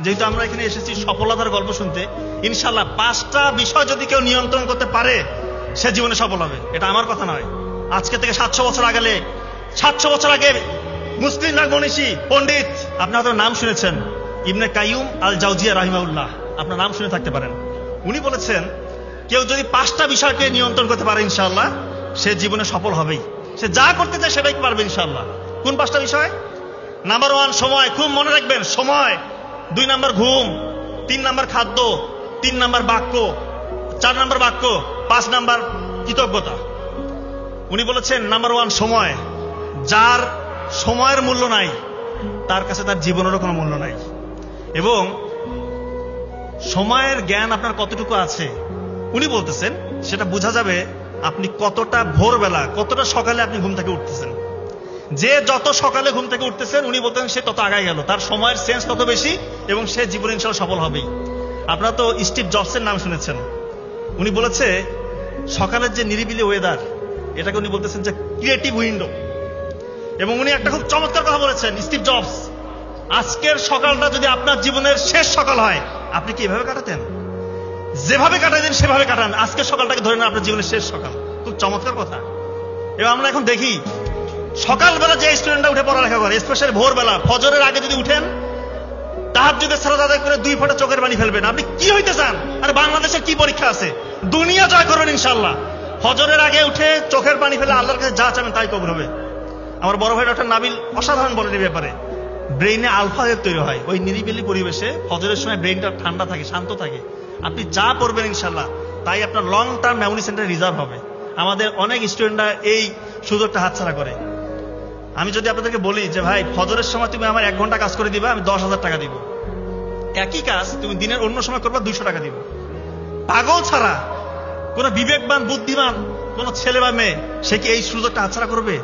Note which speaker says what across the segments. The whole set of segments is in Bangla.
Speaker 1: যেহেতু আমরা এখানে এসেছি সফলতার গল্প শুনতে, ইনশাল্লাহ 5টা বিষয় যদি কেউ নিয়ন্ত্রণ করতে পারে সে জীবনে সফল হবে। এটা আমার কথা নয়, আজকে থেকে 700 বছর আগে মুসলিম মনীষী পণ্ডিত, আপনি হয়তো নাম শুনেছেন, ইবনে কাইয়ুম আল জাওজিয়া রাহিমাহুল্লাহ, আপনার নাম শুনে থাকতে পারেন। উনি বলেছেন কেউ যদি 5টা বিষয়কে নিয়ন্ত্রণ করতে পারে ইনশাআল্লাহ সে জীবনে সফল হবেই। সে যা করতে চায় সেটাই পারবে ইনশাআল্লাহ। কোন 5টা বিষয়? নাম্বার 1 সময়, খুব মনে রাখবেন সময়। 2 নাম্বার ঘুম, 3 নাম্বার খাদ্য, 3 নাম্বার বাক্য, 4 নাম্বার বাক্য, 5 নাম্বার কৃতজ্ঞতা। উনি বলেছেন নাম্বার 1 সময়। যার সময়ের মূল্য নাই তার কাছে তার জীবনেরও কোনো মূল্য নাই। এবং সময়ের জ্ঞান আপনার কতটুকু আছে উনি বলতেছেন সেটা বোঝা যাবে আপনি কতটা ভোরবেলা, কতটা সকালে আপনি ঘুম থেকে উঠতেছেন। যে যত সকালে ঘুম থেকে উঠতেছেন উনি বলতেন সে তত আগায় গেল, তার সময়ের সেন্স তত বেশি এবং সে জীবনে ইনশাআল্লাহ সফল হবেই। আপনারা তো স্টিভ জবসের নাম শুনেছেন। উনি বলেছে সকালের যে নিরিবিলি ওয়েদার, এটাকে উনি বলতেছেন যে ক্রিয়েটিভ উইন্ডো। এবং উনি একটা খুব চমৎকার কথা বলেছেন স্টিভ জবস, আজকের সকালটা যদি আপনার জীবনের শেষ সকাল হয়, আপনি কি এভাবে কাটাতেন? যেভাবে কাটাতেন সেভাবে কাটান, আজকের সকালটাকে ধরে নেন আপনার জীবনের শেষ সকাল। খুব চমৎকার কথা। এবং আমরা এখন দেখি সকালবেলা যে স্টুডেন্টরা উঠে পড়ালেখা করে, স্পেশালি ভোরবেলা ফজরের আগে যদি উঠেন, তাহাজ্জুদের সালাত আদায় করে 2 ফোঁটা চোখের পানি ফেলবেন। আপনি কি হইতে চান? আর বাংলাদেশের কি পরীক্ষা আছে? দুনিয়া জয় করবেন ইনশাআল্লাহ। ফজরের আগে উঠে চোখের পানি ফেলে আল্লাহর কাছে যা চাবেন তাই কবুল হবে। আমার বড় ভাই ডক্টর নাবিল অসাধারণ বলেন এই ব্যাপারে। ব্রেইনে আলফা ওয়েভ তৈরি হয় ওই নিরিবিলি পরিবেশে, ফজরের সময় ব্রেইনটা ঠান্ডা থাকে, শান্ত থাকে। আপনি যা পড়বেন ইনশাআল্লাহ তাই আপনার লং টার্ম মেমোরি সেন্টারে রিজার্ভ হবে। আমাদের অনেক স্টুডেন্টরা এই সুযোগটা হাতছাড়া করে। আমি যদি আপনাদেরকে বলি যে ভাই ফজরের সময় তুমি আমার 1 ঘন্টা কাজ করে দিবা, আমি 10,000 টাকা দিব। একই কাজ তুমি দিনের অন্য সময় করবা, 200 টাকা দিব। পাগল ছাড়া কোন বিবেকবান বুদ্ধিমান কোন ছেলে বা মেয়ে সে কি এই সুযোগটা হাতছাড়া করবে?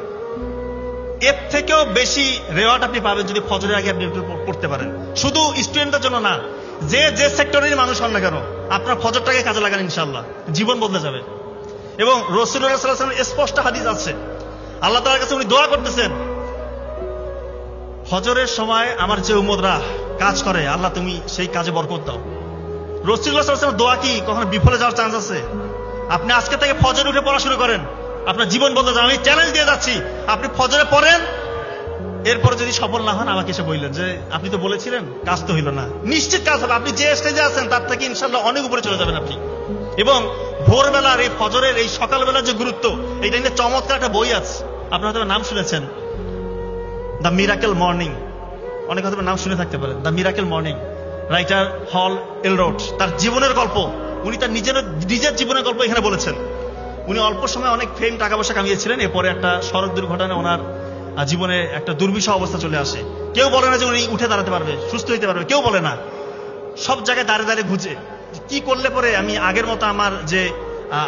Speaker 1: এর থেকেও বেশি রেওয়ার্ড আপনি পাবেন যদি ফজরের আগে আপনি পড়তে পারেন। শুধু স্টুডেন্টদের জন্য না, যে যে সেক্টরের মানুষ হন না কেন, আপনার ফজরটাকে কাজে লাগান ইনশাআল্লাহ, জীবন বদলে যাবে। এবং রাসূলুল্লাহ সাল্লাল্লাহু আলাইহি ওয়াসাল্লামের স্পষ্ট হাদিস আছে, আল্লাহ তাআলার কাছে উনি দোয়া করতেছেন, ফজরের সময় আমার যে উম্মতরা কাজ করে আল্লাহ তুমি সেই কাজে বরকত দাও। রাসূলুল্লাহ সাল্লাল্লাহু আলাইহি ওয়াসাল্লামের দোয়া কি কখনো বিফলে যাওয়ার চান্স আছে? আপনি আজকে থেকে ফজরে উঠে পড়া শুরু করেন, আপনার জীবন বদলে যাবে। আমি চ্যালেঞ্জ দিয়ে যাচ্ছি, আপনি ফজরে পড়েন, এরপরে যদি সফল না হন আমাকে এসে বললেন যে আপনি তো বলেছিলেন, কাজ তো হইল না। নিশ্চিত কাজ হবে। আপনি যে স্টেজে আছেন তার থেকে ইনশাআল্লাহ অনেক উপরে চলে যাবেন আপনি। এবং ভোরবেলার এই ফজরের এই সকালবেলার যে গুরুত্ব, এইটা নিয়ে চমৎকার একটা বই আছে, আপনারা হয়তো নাম শুনেছেন, দ্য মিরাকেল মর্নিং। অনেক হয়তো নাম শুনে থাকতে পারেন, দ্য মিরাকেল মর্নিং। রাইটার হল এলরোড, তার জীবনের গল্প, উনি তার নিজের জীবনের গল্প এখানে বলেছেন। উনি অল্প সময় অনেক ফেম, টাকা পয়সা কামিয়েছিলেন। এরপরে একটা সড়ক দুর্ঘটনায় ওনার জীবনে একটা দুর্বিষহ অবস্থা চলে আসে। কেউ বলে না যে উনি উঠে দাঁড়াতে পারবে, সুস্থ হইতে পারবে, কেউ বলে না। সব জায়গায় দাঁড়িয়ে দাঁড়িয়ে ঘুচে কি করলে পরে আমি আগের মতো আমার যে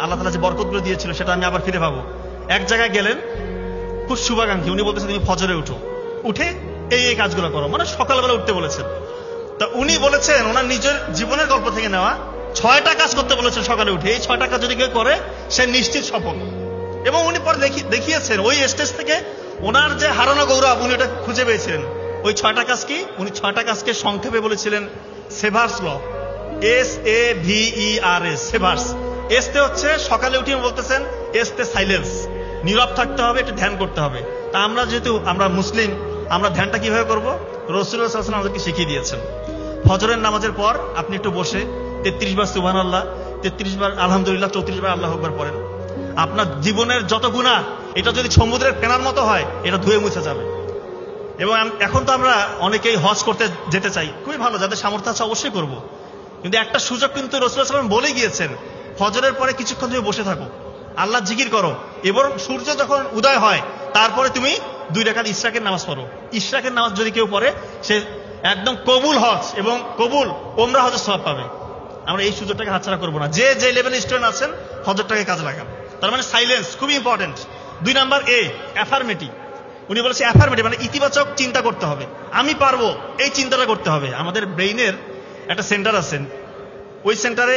Speaker 1: আল্লাহ তাআলা যে বরকতগুলো দিয়েছিল সেটা আমি আবার ফিরে পাবো। এক জায়গায় গেলেন, খুব শুভাকাঙ্ক্ষী, উনি বলতেছেন তুমি ফজরে উঠো, উঠে এই এই কাজগুলো করো, মানে সকালবেলা উঠতে বলেছেন। তা উনি বলেছেন ওনার নিজের জীবনের গল্প থেকে নেওয়া, 6টা কাজ করতে বলেছেন সকালে উঠে। এই 6টা কাজ যদি কেউ করে সে নিশ্চিত সফল। এবং উনি পরে দেখিয়েছেন ওই স্টেজ থেকে ওনার যে হারানো গৌরব উনি ওটা খুঁজে পেয়েছিলেন। ওই 6টা কাজ কি? উনি 6টা কাজকে সংক্ষেপে বলেছিলেন সেভার্স ল, SAVERS, সেভার্স। এসতে হচ্ছে সকালে উঠে বলতেছেন, এসতে সাইলেন্স, নীরব থাকতে হবে, একটু ধ্যান করতে হবে। তা আমরা যেহেতু আমরা মুসলিম, আমরা ধ্যানটা কিভাবে করবো? রাসূলুল্লাহ সাল্লাল্লাহু আলাইহি ওয়াসাল্লাম আমাদেরকে শিখিয়ে দিয়েছেন। ফজরের নামাজের পর আপনি একটু বসে 33 বার সুবহানাল্লাহ, 33 বার আলহামদুলিল্লাহ, 34 বার আল্লাহু আকবার পড়েন। আপনার জীবনের যত গুনাহ, এটা যদি সমুদ্রের ফেনার মতো হয়, এটা ধুয়ে মুছে যাবে। এবং এখন তো আমরা অনেকেই হজ করতে যেতে চাই, খুবই ভালো, যাদের সামর্থ্য আছে অবশ্যই করব। কিন্তু একটা সুযোগ কিন্তু রাসূলুল্লাহ সাল্লাল্লাহু আলাইহি ওয়াসাল্লাম বলে গিয়েছেন, ফজরের পরে কিছুক্ষণ তুমি বসে থাকো, আল্লাহ জিকির করো, এবং সূর্য যখন উদয় হয় তারপরে তুমি 2 রাকাত ইশরাকের নামাজ পড়ো। ইশরাকের নামাজ যদি কেউ পড়ে সে একদম কবুল হজ এবং কবুল ওমরা হজের সওয়াব পাবে। আমরা এই সুযোগটাকে হাতছাড়া করবো না। যে যে লেভেলের স্টুডেন্ট আছেন ফজরটাকে কাজে লাগান। তার মানে সাইলেন্স খুবই ইম্পর্টেন্ট। 2 number affirmative. উনি বলেছে অ্যাফার্মেটিভ মানে ইতিবাচক চিন্তা করতে হবে, আমি পারবো, এই চিন্তাটা করতে হবে। আমাদের ব্রেইনের একটা সেন্টার আছে, ওই সেন্টারে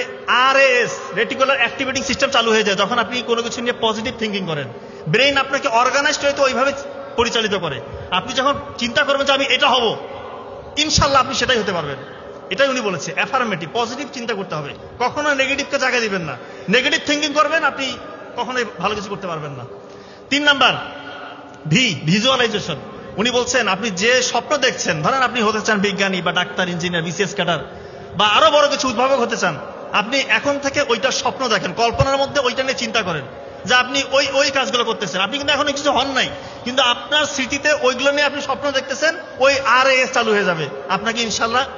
Speaker 1: RAS, রেটিকুলার অ্যাক্টিভেটিং সিস্টেম চালু হয়ে যায় যখন আপনি কোনো কিছু নিয়ে পজিটিভ থিঙ্কিং করেন। ব্রেইন আপনাকে অর্গানাইজড হয়তো ওইভাবে পরিচালিত করে। আপনি যখন চিন্তা করবেন যে আমি এটা হব, ইনশাল্লাহ আপনি সেটাই হতে পারবেন। এটাই উনি বলেছে, অ্যাফার্মেটিভ, পজিটিভ চিন্তা করতে হবে, কখনো নেগেটিভকে জায়গা দিবেন না। নেগেটিভ থিঙ্কিং করবেন, আপনি কখনোই ভালো কিছু করতে পারবেন না। 3 নাম্বার ভিজুয়ালাইজেশন। উনি বলছেন আপনি যে স্বপ্ন দেখছেন, ধরেন আপনি হতে চান বিজ্ঞানী বা ডাক্তার, ইঞ্জিনিয়ার, বিসিএস ক্যাডার বা আরো বড় কিছু উদ্ভাবক হতে চান, আপনি এখন থেকে ওইটা স্বপ্ন দেখেন, কল্পনার মধ্যে ওইটা নিয়ে চিন্তা করেন যে আপনি ওই কাজগুলো করতেছেন। আপনি কিন্তু এখন কিছু হন নাই, কিন্তু আপনার স্মৃতিতে ওইগুলো নিয়ে আপনি স্বপ্ন দেখতেছেন, ওই আর চালু হয়ে যাবে, আপনাকে ইনশাল্লাহ